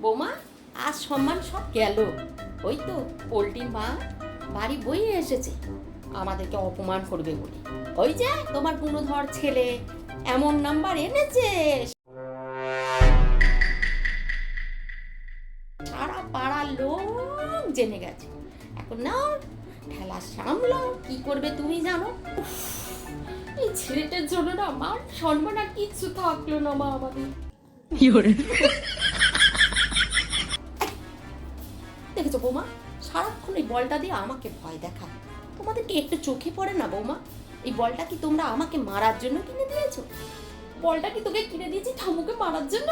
বৌমা, আজ সম্মান সব গেল। ওই তো পোল্ট্রির মা বাড়ি বইয়ে এসেছে আমাদেরকে অপমান করবে বলে। ওই যে তোমার গুণধর ছেলে এমন নাম্বার এনেছে, সারা পাড়ার লোক জেনে গেছে। এখন না ঠেলা সামলাও, কি করবে তুমি জানো। এই ছেলেটার জন্য না আমার সম্মান আর কিচ্ছু থাকলো না মা আমাদের। দেখেছো বৌমা, সারাক্ষণ এই বলটা দিয়ে আমাকে ভয় দেখায়। তোমাদেরকে একটু চোখে পড়ে না বৌমা? এই বলটা কি তোমরা আমাকে মারার জন্য কিনে দিয়েছো? বলটা কি তোকে কিনে দিয়েছি ঠামুকে মারার জন্য?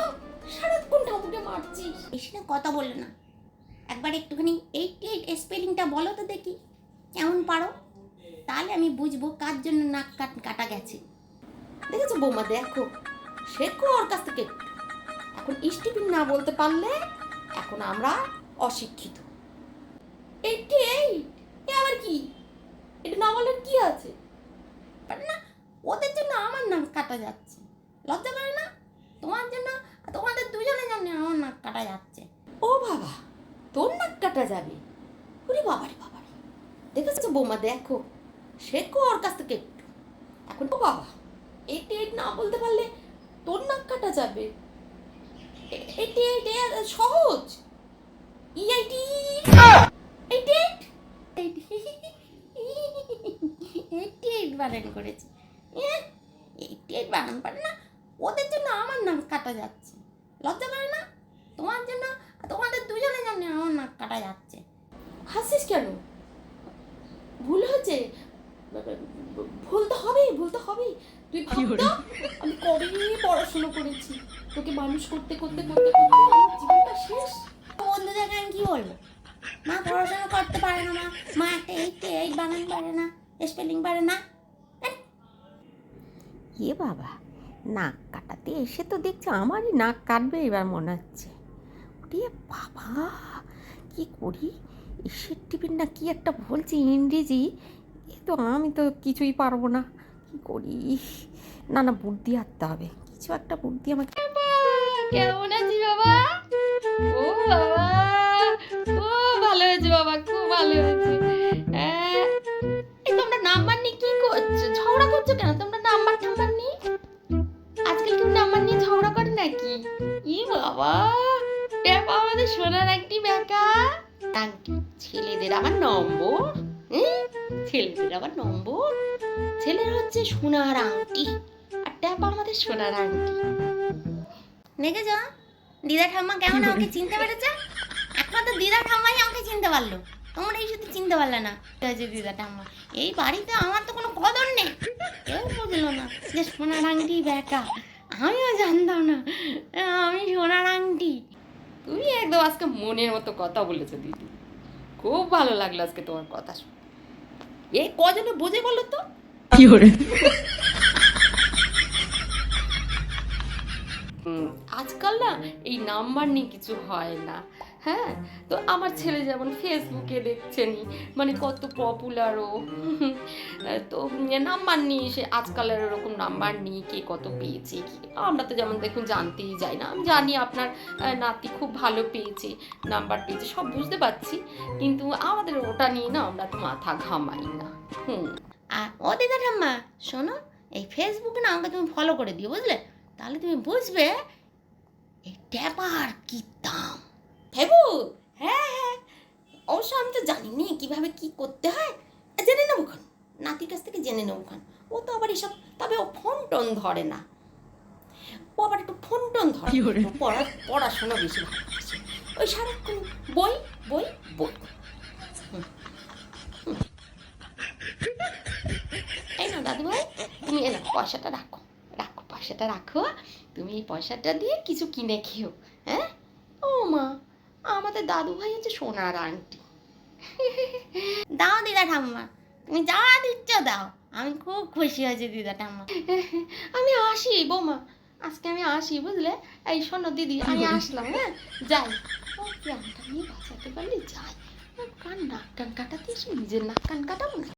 সারাক্ষণ ঠামুকে মারছিস। এসে না কথা বললো না, একবার একটুখানি 88 স্পেলিংটা বলো তো দেখি কেমন পারো, তাহলে আমি বুঝবো কার জন্য নাক কাটা গেছে। দেখেছো বৌমা, দেখো শেখো ওর কাছ থেকে। এখন স্টিপিং না বলতে পারলে এখন আমরা অশিক্ষিত। 88 এ আবার কি? এটা না বলার কি আছে? না, ওদের জন্য আমার নাক কাটা যাচ্ছে, লজ্জা করে না? তোমার জন্য, তোমাদের দুজনের জন্য আমার নাক কাটা যাচ্ছে। ও বাবা, তোর নাক কাটা যাবে? ওরে বাবারে বাবারে, দেখেছো বৌমা, দেখো শেখো ওর কাছ থেকে একটু। এখন ও বাবা, 88 না বলতে পারলে তোর নাক কাটা যাবে? 88 সহজ। EIT 88 88 বানান করেছে, 88 বানান পারে না? ওদের জন্য আমার নাক কাটা যাচ্ছে, লজ্জা করে না? তোমার জন্য, তোমাদের দুজনের জন্য আমার নাক কাটা যাচ্ছে। হাসিস কেন? ভুল হয়েছে, ভুলতে হবে, ভুলতে হবে। তুই ভাবতো আমি কবে পড়াশোনা করেছি, তোকে মানুষ করতে করতে করতে করতে আমার জীবনটা শেষ। বন্ধুদেরকে আমি কি বলবো? মা পড়াশোনা করতে পারে না, মা একটা 88 বানান পারে না, স্পেলিং পারে না। এ বাবা, নাক কাটাতে এসে তো দেখছি আমারই নাক কাটবে এবার মনে হচ্ছে। ওরে বাবা, কি করি? এসের টিফিন না কি একটা বলছি ইংরেজি, এ তো আমি তো কিছুই পারবো না। কি করি? না না, বুদ্ধি আনতে হবে, কিছু একটা বুদ্ধি আমাকে। কেমন আছিস বাবা? ও বাবা, খুব ভালো হয়েছে বাবা, খুব ভালো হয়েছে। এই তোমরা নাম্বার নিয়ে কি করছো? ঝগড়া করছো কেন? তোমরা নাম্বার নিয়ে আজকাল কেউ নাম্বার নিয়ে ঝগড়া করে নাকি? ই বাবা, ট্যাপ আমাদের সোনার একটি বেকা আংটি। ছেলেদের আবার নম্বর, ছেলেদের আবার নম্বর। ছেলের হচ্ছে সোনার আংটি আর ট্যাপ আমাদের সোনার আংটি। দেখেছ দিদা ঠাম্মা কেমন আমাকে চিনতে পেরেছে? একমাত্র দিদা ঠাম্মাই আমাকে চিনতে পারলো, তোমরা এই শুধু চিনতে পারলে না। দিদা ঠাম্মা এই বাড়িতে আমার তো কোনো কদর নেই, কেউ বুঝলো না যে সোনার আংটি বেকা। আমিও জানতাম না আমি সোনার আংটি। তুমি একদম আজকে মনের মতো কথা বলেছো দিদি, খুব ভালো লাগলো আজকে তোমার কথা শুনে। এই কজনে বোঝে বলো তো? কি করে? আজকাল না এই নাম্বার নিয়ে কিছু হয় না। হ্যাঁ, তো আমার ছেলে যেমন ফেসবুকে দেখছেনি মানে কত পপুলার ও, তো নাম্বার নিয়ে সে আজকালের এরকম নাম্বার নিয়ে কে কত পেয়েছে কি, আমরা তো যেমন দেখুন জানতেই যাই না। আমি জানি আপনার নাতি খুব ভালো পেয়েছে, নাম্বার পেয়েছে, সব বুঝতে পারছি, কিন্তু আমাদের ওটা নিয়ে না আমরা তো মাথা ঘামাই না। আর ও দিদা ঠাম্মা শোনো, এই ফেসবুকে না আমাকে তুমি ফলো করে দিও, বুঝলে? তাহলে তুমি বুঝবে এই ট্যাপার কি দাম। ভেবু, হ্যাঁ হ্যাঁ, অবশ্য আমি তো জানি নি কিভাবে কি করতে হয়, জেনে নেবো খান, নাতির কাছ থেকে জেনে নেবো খান। ও তো আবার এসব, তবে ও ফোন টোন ধরে না, ও আবার একটু ফোন টোন ধরে, পড়াশোনা বেশি ভালোবাসে। ওই সারাক্ষণ বই বই বই। এই না দাদু ভাই, তুমি এ না পয়সাটা রাখো, রাখো পয়সাটা রাখো, তুমি এই পয়সাটা দিয়ে কিছু কিনে খেও। হ্যাঁ, ও মা, আমাদের দাদু ভাই হচ্ছে সোনার আংটি। দাও দিদা ঠাম্মা, তুমি যা দিচ্ছ দাও, আমি খুব খুশি হয়েছি দিদা ঠাম্মা। আমি আসি বৌমা, আজকে আমি আসি, বুঝলে? এই শোনো দিদি, আমি আসলাম, হ্যাঁ যাই। ও প্রাণটা নিয়ে বাঁচাতে পারলে যাই, কান নাক কান কাটাতে এসে নিজের নাক কান কাটাবো না।